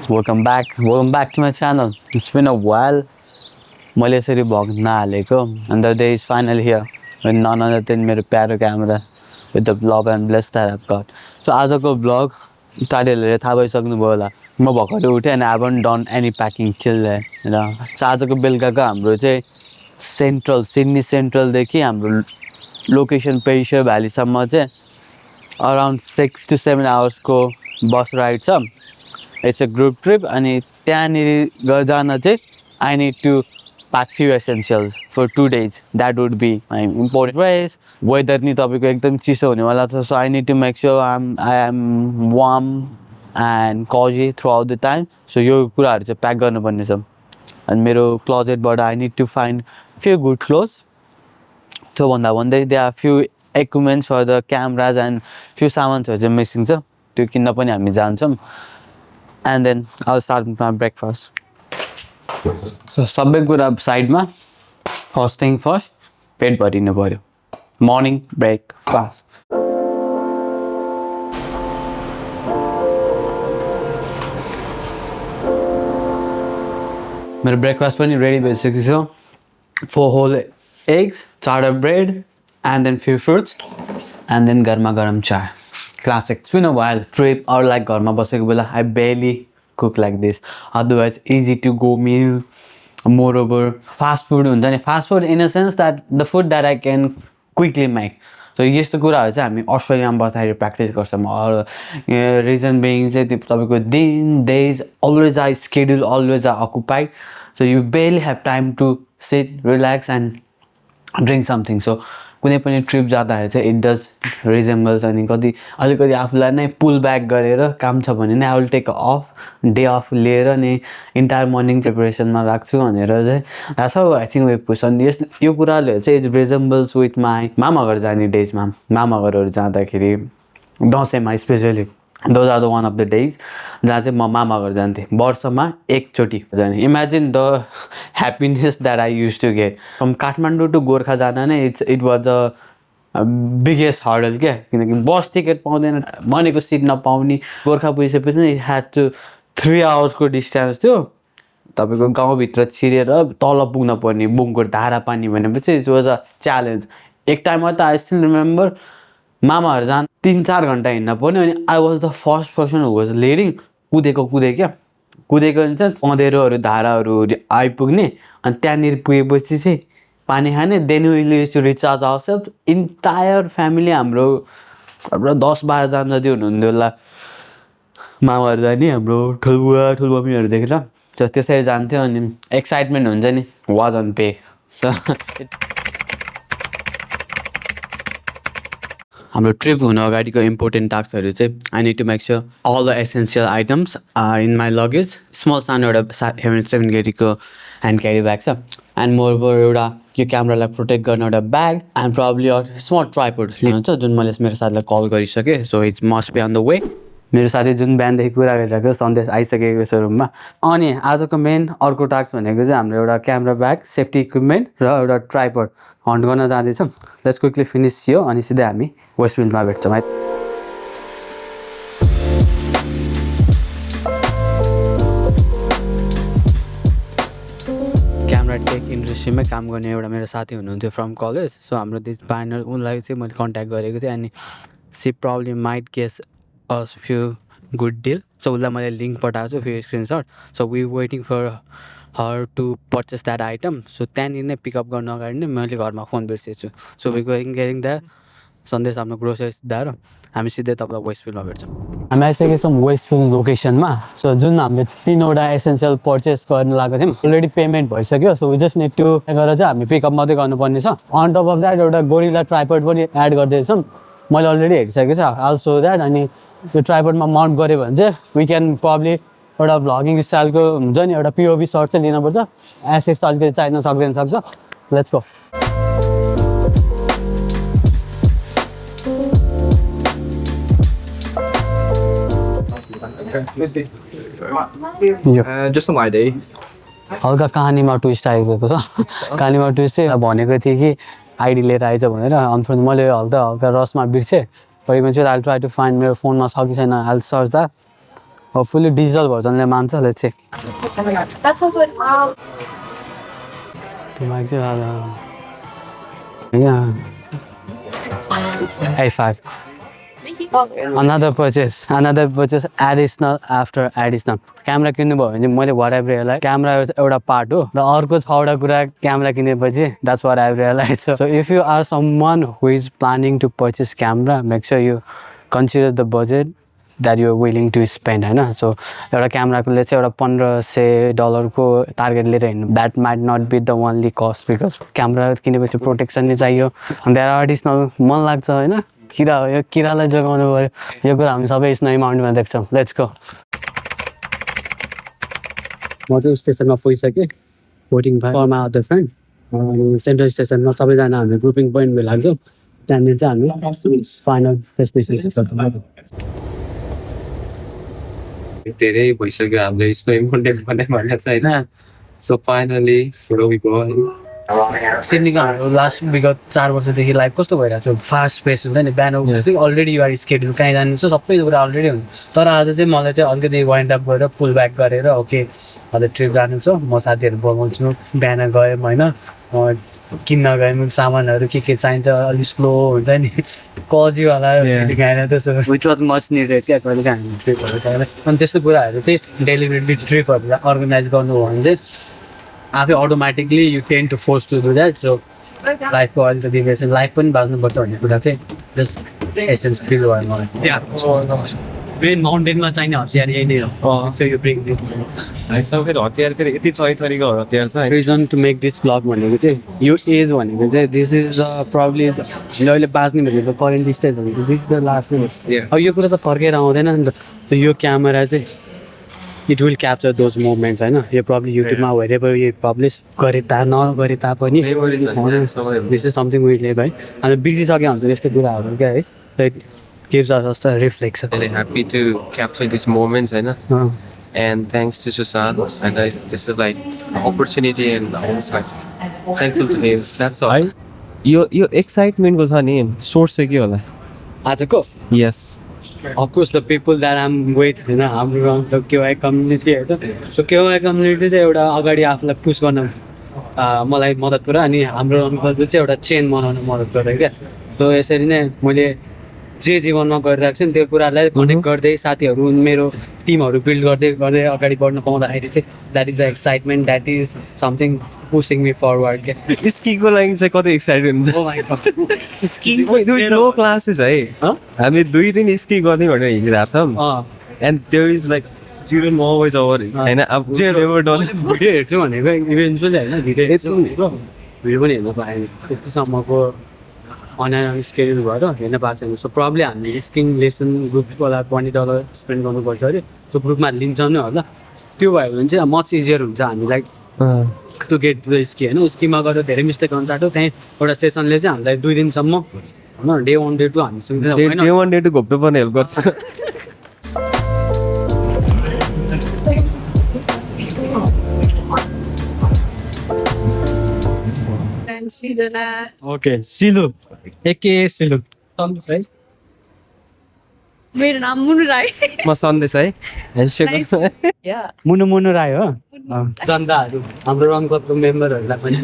Welcome back to my channel. It's been a while. मैले यसरी vlog नहालेको and the day is finally here with none other than मेरो प्यारो camera with the love and bless that I've got. So आजको vlog तपाईँहरूले थाहा भइसक्नुभयो होला म भर्खरै उठेँ and I haven't done any packing till then र so आजको बेलुकाको हाम्रो चाहिँ सिडनी सेन्ट्रलदेखि हाम्रो लोकेसन पेरिसर भ्यालीसम्म चाहिँ around 6 to 7 hours को बस राइड छ. It's a group trip अनि त्यहाँनिर जान चाहिँ I need to pack few essentials for 2 days. That would be my important ways. Weather नि तपाईको एकदम चिसो हुनेवाला छ, so I need to make sure I am warm and cozy throughout the time. So यो कुराहरु चाहिँ प्याक गर्नुपर्ने छ. अनि मेरो क्लोजेटबाट I need to find few good clothes. So भन्दा भन्दै there are few equipments for the cameras and few सामानहरु चाहिँ मिसिङ छ. त्यो किन्न पनि हामी जान्छौँ. And then I'll start with my breakfast. So सबै कुरा साइडमा. First thing first, पेट भरिनु पर्यो. Morning breakfast. मेरो ब्रेकफास्ट पनि रेडी भइसकेको छ. 4 whole eggs, starter bread, and then few fruits, and then गर्मा गरम चाय. Classic. It's been a while trip or like घरमा बसेको बेला I barely cook like this. Otherwise easy to go meal. Moreover fast food हुन्छ नि, fast food in a sense that the food that I can quickly make. So यस्तो कुराहरु चाहिँ हामी अस्ट्रेलियामा बस्दाखेरि प्र्याक्टिस गर्छौँ. Reason being चाहिँ तपाईको दिन days always are schedule, always are occupied. So you barely have time to sit, relax and drink something. So कुनै पनि ट्रिप जाँदाखेरि चाहिँ इट डज रिजेम्बल्स अनि कति अलिकति आफूलाई नै पुल ब्याक गरेर काम छ भने नै I will take off day off लिएर नि इन्टायर मर्निङ प्रिपरेसनमा राख्छु भनेर चाहिँ that's how I think we push on this. यो कुराले चाहिँ इट रिजेम्बल्स विथ माई मामाघर जाने डेजमा. मामाघरहरू जाँदाखेरि दसैँमा specially those are the one of the days जहाँ चाहिँ म मामाघर जान्थेँ वर्षमा एकचोटि जाने. Imagine the happiness that I use to get from Kathmandu to Gorkha जाँदा नै it was a biggest hurdle क्या, किनकि बस टिकट पाउँदैन, भनेको सिट नपाउने. गोर्खा पुगिसकेपछि नै it has to 3 hours distance थियो. तपाईँको गाउँभित्र छिरेर तल पुग्न पर्ने बुङको धारा पानी भनेपछि इट वाज अ च्यालेन्ज. एक टाइममा त आई स्टिल रिमेम्बर मामाहरू जान 3-4 घन्टा हिँड्न पर्ने अनि I was the first person who was leading. कुदेको हुन्छ अँधेरोहरू धाराहरू आइपुग्ने अनि त्यहाँनिर पुगेपछि चाहिँ पानी खाने. Then we used to recharge ourselves. Entire family हाम्रो 10-12 जना जति हुनुहुन्थ्यो होला मामाहरू जाने. हाम्रो ठुलबुवा ठुलमम्मीहरू देखेर त्यसरी जान्थ्यो अनि एक्साइटमेन्ट हुन्छ नि वाज अन पे. हाम्रो ट्रिप हुन अगाडिको इम्पोर्टेन्ट टास्कहरू चाहिँ I need to make sure all the essential items in my luggage. Small सानो एउटा 7 केजीको ह्यान्ड क्यारी ब्याग छ. एन्ड मोरओभर एउटा यो क्यामेरालाई प्रोटेक्ट गर्ने एउटा bag and probably a small tripod लिनुहुन्छ जुन मैले मेरो साथीलाई कल गरिसकेँ. So it's must be on the way. मेरो साथी जुन बिहानदेखि कुरा गरिरहेको सन्देश आइसकेको छ रुममा. अनि आजको मेन अर्को टास्क भनेको चाहिँ हाम्रो एउटा क्यामेरा ब्याग, सेफ्टी इक्विपमेन्ट र एउटा ट्राइपोड हन्ट गर्न जाँदैछौँ. लेट्स क्विकली फिनिस यो अनि सिधै हामी वेस्ट विन्डमा भेट्छौँ है. क्यामेरा टेक इन्डस्ट्रीमै काम गर्ने एउटा मेरो साथी हुनुहुन्थ्यो फ्रम कलेज. सो हाम्रो दिस पार्टनर उनलाई चाहिँ मैले कन्ट्याक्ट गरेको थिएँ अनि she probably might guess a few good deal. सो उसलाई मैले लिङ्क पठाएको छु, few screenshot. So we waiting for her to purchase that item. So त्यहाँनिर नै पिकअप गर्न अगाडि नै मैले घरमा फोन बिर्सेछु. So we going getting that सन्देश हाम्रो ग्रोसरिज दिएर हामी सिधै तपाईँलाई वेस्टफिल्डमा भेट्छौँ. हामी आइसकेको छौँ वेस्टफिल्ड लोकेसनमा. सो जुन हामीले 3वटा एसेन्सियल पर्चेस गर्न लागेको थियौँ अलरेडी पेमेन्ट भइसक्यो. So we just need to गरेर चाहिँ हामी पिकअप मात्रै गर्नुपर्ने छ. अन टप अफ द्याट एउटा गोरिल्ला ट्राइपोड पनि एड गर्दैछौँ. मैले अलरेडी हेरिसकेको छ. Also that. अनि त्यो ट्राइपोडमा माउन्ट गऱ्यो भने चाहिँ वी क्यान प्रब्ली एउटा भ्लगिङ स्टाइलको हुन्छ नि एउटा पिओभी सर्ट चाहिँ लिनुपर्छ. एसेस त अलिकति चाहिन सक्छ. Let's go. Just on my day. हल्का कहानीमा ट्विस्ट आइगएको छ. कहानीमा ट्विस्ट चाहिँ भनेको थिएँ कि आइडी लिएर आइज भनेर. अनफर्चुनेटली मैले हल्का रसमा बिर्सेँ. But eventually I'll try to find मेरो फोनमा छ कि छैन. I'll search that Hopefully digital versionले मान्छ. Let's see. That's so good. Yeah. A5. Another purchase additional after additional. Camera किन्नु भयो भने मैले what I've realized camera एउटा part हो. The अर्को 6 वटा कुरा camera किनेपछि that's what I've realized. So if you are someone who is planning to purchase camera, make sure you consider the budget that you are willing to spend हैन. So एउटा क्यामेराको चाहिँ एउटा $1500 को टार्गेट लिएर हिँड्नु, that might not be the only cost because camera किनेपछि protection नि चाहियो. And there are additional मन लाग्छ हैन. किरा हो यो किरालाई जोगाउनु पर्यो. यो कुरा हामी सबै स्नो माउन्टमा देख्छौँ. Let's go. म चाहिँ स्टेसनमा पुगिसकेँ. Waiting for my other friend. Central स्टेसनमा सबैजना हामी ग्रुपिङ पोइन्टमा लाग्छौँ. त्यहाँनिर चाहिँ हामी फाइनल डेस्टिनेसन चाहिँ धेरै भइसक्यो हामीले स्नो माउन्टेन भनेर चाहिँ होइन. सो फाइनली सिडनीको हाम्रो लास्ट विगत 4 वर्षदेखि लाइफ कस्तो भइरहेको छ. फास्ट पेस हुन्छ नि. बिहान उठ्दाखेरि अलरेडी युआर स्केड्युल कहीँ जानु छ सबै कुरा अलरेडी हुन्छ. तर आज चाहिँ मलाई चाहिँ अलिकति वाइन्ड अप गरेर पुल ब्याक गरेर ओके अहिले ट्रिप जानु छ. म साथीहरू बोलाउँछु. बिहान गयौँ होइन किन्न गयौँ सामानहरू के चाहिन्छ अलिक स्लो हुन्छ नि कजीवाला खाएर त्यसो विथ मच निडेड क्या कहिले हामी ट्रिपहरू छ. अनि त्यस्तो कुराहरू चाहिँ डेलिभरी ट्रिपहरूलाई अर्गनाइज गर्नु हो भने चाहिँ आफै automatically you tend to force to do that. So लाइफको अलिकति बेसी लाइफ पनि बाँच्नुपर्छ भन्ने कुरा चाहिँ जस्ट एसेन्स फिल भयो मलाई. मेन माउन्टेनमा चाहिने हतियार यही नै हो. सो यु ब्रिङ दिस हामीसँग फेरि हतियार फेरि यति थरीको हतियार छ. Reason to make this blog भनेको चाहिँ यो एज भनेको चाहिँ दिस इज प्रब्ली अहिले बाँच्ने भनेको करेन्ट स्टेज भनेको this is the last stage. अब यो कुरा त फर्केर आउँदैन नि त. यो क्यामेरा चाहिँ it will capture those moments होइन. यो प्रब्ली युट्युबमा वेरेभर यो पब्लिस गरे नगरे तापनि this is something we live है. अनि बिर्सिसक्यो हुन्छ यस्तो कुराहरू क्या है. Like gives us a reflection. Really happy to capture these moments, I know. And thanks to Susan, and this is like an opportunity, and I was like thankful to him. That's all. Your excitement was on him. Source से के होला? आजको? Yes. Of course, the people that I'm with, you know, हाम्रो KY community है. So KY community चाहिँ एउटा अगाडि आफूलाई push गर्न मलाई मद्दत गर्यो. अनि हाम्रो अङ्कलले चाहिँ एउटा चेन बनाउन मद्दत गर्यो क्या. सो यसरी नै मैले जे जीवनमा गरिरहेको छु नि त्यो कुरालाई कनेक्ट गर्दै साथीहरू मेरो टिमहरू बिल्ड गर्दै गर्दै अगाडि बढ्न पाउँदाखेरि चाहिँ that is the excitement. That is something pushing me forward क्या. स्कीको लागि चाहिँ कति एक्साइटेड हुन्छ. ओ माय गॉड स्की लो क्लासेस है. हामी 2 दिन स्की गर्ने भनेर हिँडिरहेको छौँ. And there is like zero knowledge over हैन. अब जेरो डन भिडियो हेर्छु भनेको इभेन्चुअली होइन भिडियो हेर्छु भनेको भिडियो पनि हेर्नु पाएन. त्यतिसम्मको अनलाइन स्केड्युल भएर हेर्न पाएको छैन. सो प्रब्ली हामीले स्किङ लेसन ग्रुपकोलाई $20 स्पेन्ड गर्नुपर्छ अरे. त्यो ग्रुपमा लिन्छौँ नि होला. त्यो भयो भने चाहिँ मच इजियर हुन्छ हामीलाई to get to the ski होइन. स्कीमा गएर धेरै मिस्टेक गर्नु चाँटो. त्यहीँ एउटा सेसनले चाहिँ हामीलाई 2 दिनसम्म होइन डे 1 डे 2 हामीसँग डे 1 डे 2 घोप्नु पर्ने हेल्प गर्छ. ओके सिलु एके सिलु है. मेरो नाम मुनु राई. म सन्देश है. मुनु राई हो. जनताहरू हाम्रो रङ क्लबको मेम्बरहरूलाई पनि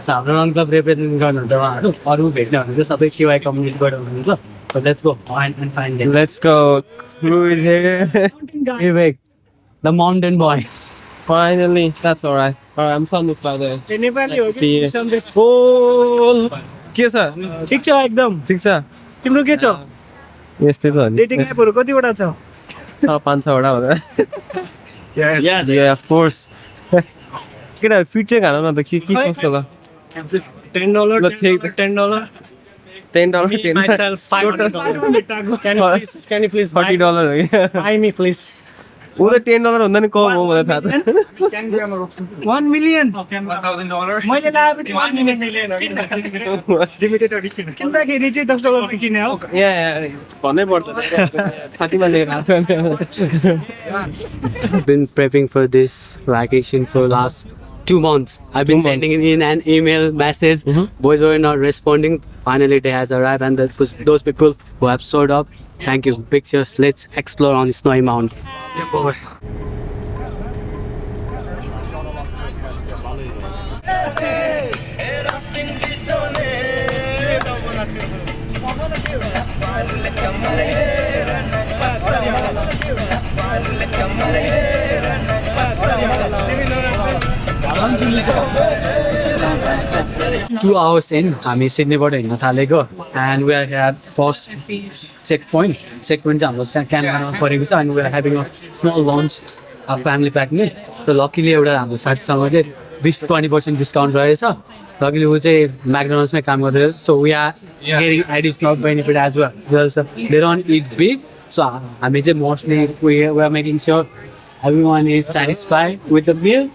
हाम्रो रङ क्लब रिप्रेजेन्ट गर्नुहुन्छ उहाँहरू. अरू भेट्ने भनेको सबै केवाई कम्युनिटीबाट हुनुहुन्छ. So let's go and find them. Let's go. Who is here? Vivek, the mountain boy. Finally, that's alright. Alright, I'm Sandeep by the way. Nepali हो See you. कि Oh, के छ? ठिक छ एकदम. ठिक छ? तिम्रो के छ? यस्तै त हो नि. डेटिङ एपहरु कतिवटा छ? 5-6 वटा होला. Yeah, of course. केटा फिट चाहिँ खानु न त के कस्तो होला? $10 $10 $10 myself $500. Can you please buy $40 हो कि? buy me please? ऊ त $10 भन्दा नि कम हो मलाई थाहा छ. 1 million $1,000 मैले लाएपछि 1 million लिमिटेड एडिसन किन्दाखेरि चाहिँ $10 को किने हो. यहाँ भन्नै पर्छ. साथीमा लिएर आएको छ. Been prepping for this vacation for last 2 months. I've been sending in an email message. Boys were not responding. Finally, day has arrived, and those people who have showed up Thank you. Pictures. Let's explore on Snowy Mountain. Two hours in, हामी सिडनीबाट हिँड्न थालेको and we are at first checkpoint. Checkpoint चाहिँ हाम्रो क्यानबरामा परेको छ and we are having a small lunch, a family pack meal. So luckily एउटा हाम्रो साथीसँग चाहिँ 20% डिस्काउन्ट रहेछ. Luckily ऊ चाहिँ McDonald'sमै काम गर्दै रहेछ. So we are getting additional benefit as well. Because they don't eat beef. So हामी चाहिँ mostly we are making sure everyone is satisfied with the meal.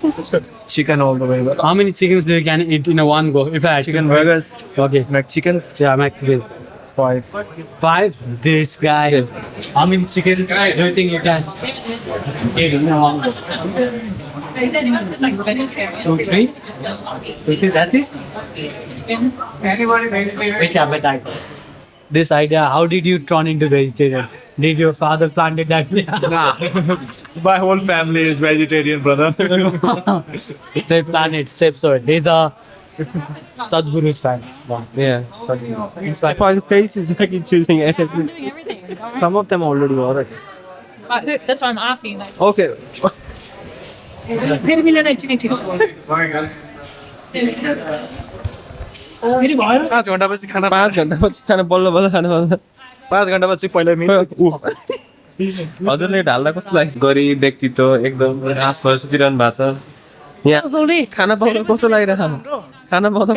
Chicken all the way. How many chickens do you can eat in a one go? If I had Chicken burgers. Okay. McChicken. Yeah, McChicken. 5. 5? This guy. How many chicken do you think you can eat in a one go? 2, 3? 2, 3, that's it? Which appetite? This idea, how did you turn into vegetarian? Did your father planted that? My whole family is vegetarian, brother. Save planet, save soil. He's a Sadhguru's fan. Yeah. Inspired. For the stage is like choosing everything. Doing everything. Some of them already are. That's why I'm asking. Like, Okay. फेरि भयो 5 घण्टापछि खाना 5 घण्टापछि खाना बल्ल बल्ल खानु पर्छ 5 घण्टापछि पहिला हजुरले ढाल्दा कस्तो लाग्यो गरिब व्यक्तित्व एकदम रास भएर सुतिरहनु भएको छ यहाँ खाना पाउँदा कस्तो लागिरहेको खाना पाउँदा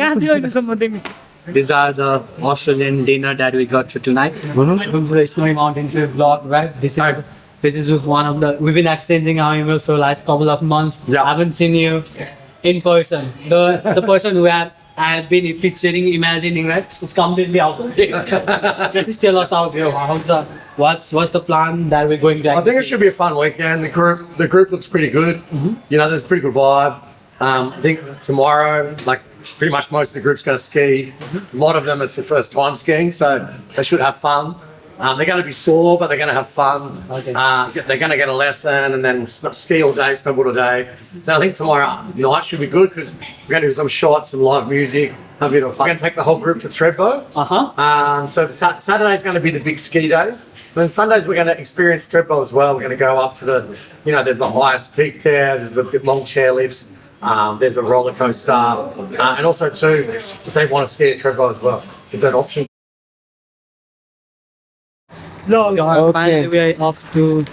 These are the Australian dinner that we got for tonight. Welcome to the Snowy Mountain Trip vlog, right? This is one of the. We've been exchanging our emails for the last couple of months. Yeah. I haven't seen you in person. The person who I've been picturing, imagining, right? It's completely opposite. Please tell us out here what's the plan that we're going to. I think it should be a fun weekend. The group looks pretty good. You know, there's a pretty good vibe. I think tomorrow, like pretty much most of the group's going to ski. A lot of them it's their first time skiing, so they should have fun. They're going to be sore, but they're going to have fun. Okay. They're going to get a lesson and then ski all day, snowboard all day. Then I think tomorrow night should be good because we're going to do some shots, some live music. We're going to take the whole group to Thredbo. So Saturday's going to be the big ski day. Then Sundays we're going to experience Thredbo as well. We're going to go up to the, there's the highest peak there. There's the long chair lifts. There's a roller coaster. And also too, if they want to ski at Thredbo as well, give that option. Finally we are off to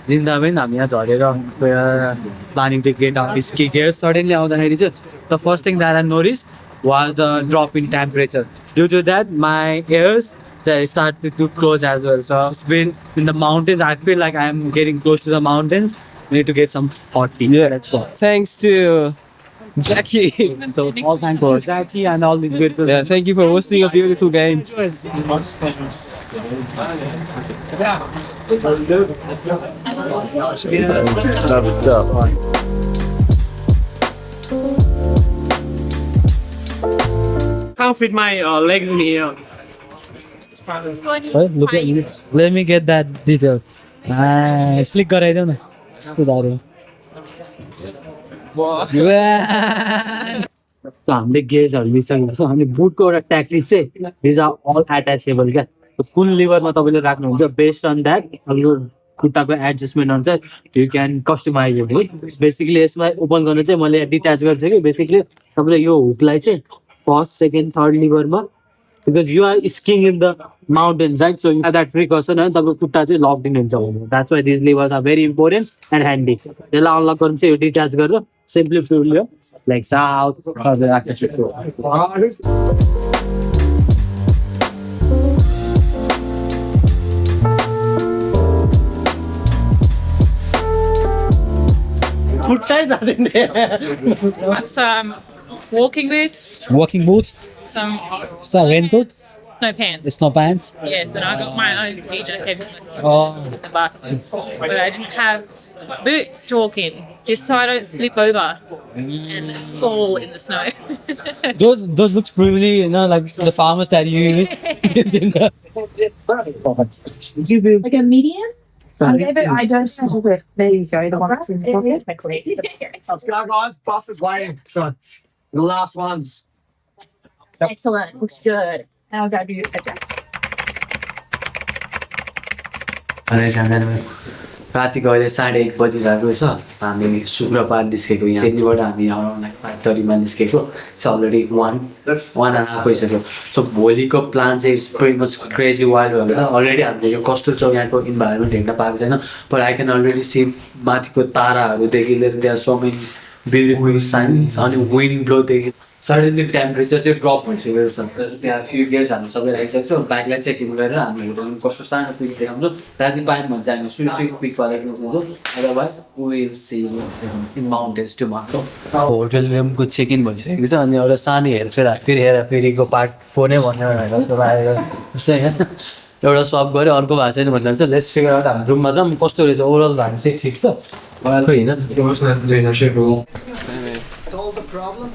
Jindaban. हामी यहाँ झरेर we are planning to get our ski gear. Suddenly आउँदाखेरि चाहिँ the first thing that I noticed was the drop in temperature. Due to that, my ears they started to close as well. So it's been in the mountains. I feel like I'm getting close to the mountains. We need to get some hot tea. Yeah. Let's go. Thanks to Jackie. So all thanks for Jackie and all these beautiful. Yeah, thank you for hosting a beautiful game. Love stuff. Can't fit my legs in here. Wait, look at this. Let me get that detail. Nice. Click गराइदेऊ न. सुधारौ. So हामीले गेजहरू लिइसकेको छौँ. हामीले बुटको एउटा ट्याक्लिस चाहिँ these are all attachable क्या. कुन लिभरमा तपाईँले राख्नुहुन्छ based on that अब यो खुट्टाको एडजस्टमेन्ट अनुसार you can customize it है. बेसिकली यसमा ओपन गर्न चाहिँ मैले डिट्याच गर्छु कि बेसिकली तपाईँले यो हुकलाई चाहिँ फर्स्ट सेकेन्ड थर्ड लिभरमा because you are skiing in the mountains, right? So you have that precaution and the kutta चाहिँ locked in हुन्छ भने. That's why these levers are very important and handy. यसलाई unlock गर्न चाहिँ यो detach गरेर simply पुल यो लाइक साउथ गर्दै राख्न सक्छु. खुट्टै जाँदैन. some walking boots, Walking boots, some raincoats, snow pants. snow pants. Yes, and I got my own ski jacket Oh, at the bus. But I didn't have boots to walk in, just so I don't slip over and fall in the snow. those looks really like the farmers that you use in the. Like a medium? Okay, but I don't settle with. There you go, the one that's in the pocket. Let's go, guys. Bus is waiting. So the last ones. Excellent. Looks good. Now I'll go do a jack. रातिको अहिले 1:30 बजिरहेको छ हामी शुक्रबार निस्केको यहाँ दिल्लीबाट हामी अराउन्ड 5:30मा निस्केको इट्स अलरेडी 1:30 भइसक्यो सो भोलिको प्लान चाहिँ it's very much crazy wild भनेर अलरेडी हामीले यो कस्तो छ यहाँको इन्भाइरोमेन्ट हेर्न पाएको छैन but I can already C माथिको ताराहरूदेखि लिएर त्यहाँ सो मेनी ब्युटिफुल साइन्स अनि विन्ड ब्लोदेखि सडनली टेम्परेचर चाहिँ ड्रप भइसकेको छ त्यहाँ फ्यु गियर्स हामी सबै राखिसकेको छौँ बाइकलाई चेक इन गरेर हामीहरू कस्तो सानो पिक देखाउँछौँ राति पायौँ भने चाहिँ हामी सुरक्षित पिकवाला देखाउँछौँ otherwise will see in mountains tomorrow hotel रुमको चेक इन भइसकेको छ अनि एउटा सानो हेरफेरीको पार्ट 4 नै भन्ने भनेर जस्तो लागेको जस्तै एउटा सप गऱ्यो अर्को भएको छैन भन्दा चाहिँ लेट्स फिगर आउट हाम्रो रुममा जाऊँ कस्तो रहेछ ओभरअल हामी चाहिँ ठिक छ Solve the problem.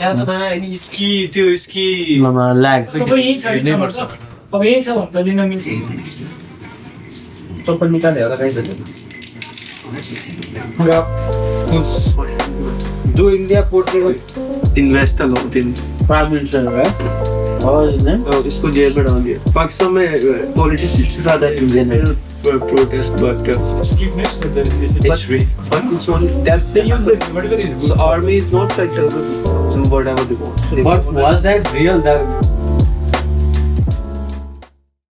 अनि त्यो स्की ल्याग सबै यही छ अब यही छ भने त लिन मिल्छ Open निकाल्यो होला गाइस दो इंडिया पोर्ट इन्वेस्टर हो तीन प्राइम मिनिस्टर है और इसको जेल में डाल दिया पाकिस्तान में पॉलिटिक्स से ज्यादा protest but history that they use the army is not like so whatever they want But was that real? That